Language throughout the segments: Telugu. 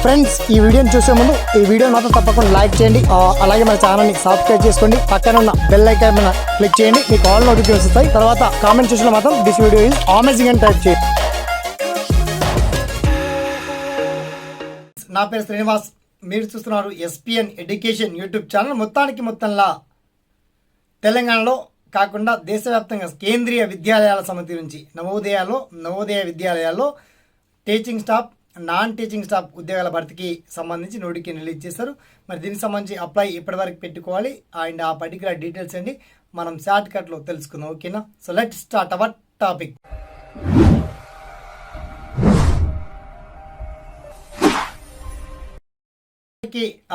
ఫ్రెండ్స్, ఈ వీడియోని చూసే ముందు ఈ వీడియో మాత్రం తప్పకుండా లైక్ చేయండి. అలాగే మన ఛానల్ని సబ్స్క్రైబ్ చేసుకోండి. పక్కన ఉన్న బెల్ ఐకాన్ మీద క్లిక్ చేయండి. మీకు ఆల్ నోటిఫికేషన్స్ వస్తాయి. తర్వాత కామెంట్ సెక్షన్లో మాత్రం దిస్ వీడియో ఈజ్ అమేజింగ్ అని టైప్ చేయండి. నా పేరు శ్రీనివాస్, మీరు చూస్తున్నారు ఎస్పిఎన్ ఎడ్యుకేషన్ యూట్యూబ్ ఛానల్. మొత్తంలా తెలంగాణలో కాకుండా దేశవ్యాప్తంగా కేంద్రీయ విద్యాలయాల సమితి నుంచి నవోదయ విద్యాలయాల్లో teaching staff, non teaching staff ఉద్యోగాల భర్తీకి సంబంధించి నోటిఫికేషన్ రిలీజ్ చేశారు. మరి దీనికి సంబంధించి అప్లై ఎప్పటివరకు పెట్టుకోవాలి అండ్ ఆ పర్టికులర్ డీటెయిల్స్ అండి మనం షార్ట్ కట్లో తెలుసుకుందాం. ఓకేనా? So let start our topic.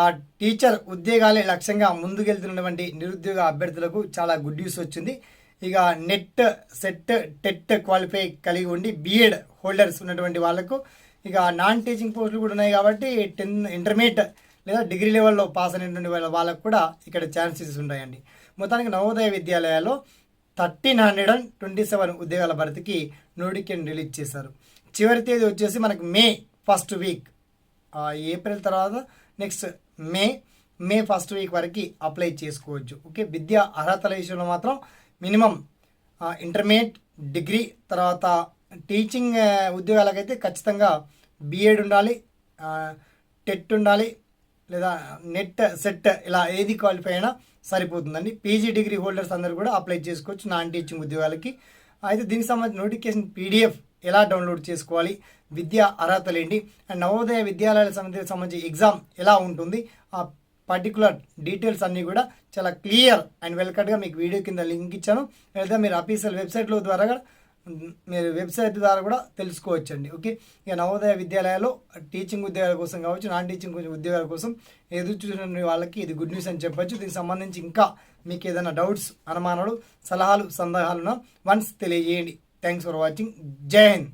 ఆ టీచర్ ఉద్యోగాలే లక్ష్యంగా ముందుకెళ్తున్నటువంటి నిరుద్యోగ అభ్యర్థులకు చాలా గుడ్ న్యూస్ వచ్చింది. ఇక నెట్, సెట్, టెట్ క్వాలిఫై కలిగి ఉండి బీఎడ్ హోల్డర్స్ ఉన్నటువంటి వాళ్ళకు, ఇక నాన్ టీచింగ్ పోస్టులు కూడా ఉన్నాయి కాబట్టి ఇంటర్మీడియట్ లేదా డిగ్రీ లెవెల్లో పాస్ అయినటువంటి వాళ్ళకు కూడా ఇక్కడ ఛాన్సెస్ ఉంటాయండి. మొత్తానికి నవోదయ విద్యాలయాల్లో 1327 ఉద్యోగాల భర్తీకి నోటిఫికేషన్ రిలీజ్ చేశారు. చివరి తేదీ వచ్చేసి మనకు మే ఫస్ట్ వీక్, ఏప్రిల్ తర్వాత నెక్స్ట్ మే ఫస్ట్ వీక్ వరకు అప్లై చేసుకోవచ్చు. ఓకే, విద్యా అర్హతల విషయంలో మాత్రం మినిమం ఇంటర్మీడియట్, డిగ్రీ, తర్వాత టీచింగ్ ఉద్యోగాలకైతే ఖచ్చితంగా బీఎడ్ ఉండాలి, టెట్ ఉండాలి, లేదా నెట్, సెట్ ఇలా ఏది క్వాలిఫై అయినా సరిపోతుందండి. పీజీ డిగ్రీ హోల్డర్స్ అందరూ కూడా అప్లై చేసుకోవచ్చు నాన్ టీచింగ్ ఉద్యోగాలకి. అయితే దీనికి సంబంధించిన నోటిఫికేషన్ పీడిఎఫ్ ఎలా డౌన్లోడ్ చేసుకోవాలి, విద్యా అర్హతలు ఏంటి, అండ్ నవోదయ విద్యాలయాల సమితికి సంబంధించి ఎగ్జామ్ ఎలా ఉంటుంది, ఆ పర్టికులర్ డీటెయిల్స్ అన్నీ కూడా చాలా క్లియర్ అండ్ వెల్కట్గా మీకు వీడియో కింద లింక్ ఇచ్చాను. లేదా మీరు అఫీషియల్ వెబ్సైట్ ద్వారా కూడా తెలుసుకోవచ్చండి. ఓకే, ఇక నవోదయ విద్యాలయాల్లో టీచింగ్ ఉద్యోగాల కోసం కావచ్చు, నాన్ టీచింగ్ ఉద్యోగాల కోసం ఎదురు చూసిన వాళ్ళకి ఇది గుడ్ న్యూస్ అని చెప్పొచ్చు. దీనికి సంబంధించి ఇంకా మీకు ఏదైనా డౌట్స్, అనుమానాలు, సలహాలు, సందేహాలున్నా వన్స్ తెలియజేయండి. Thanks for watching. జై హింద్.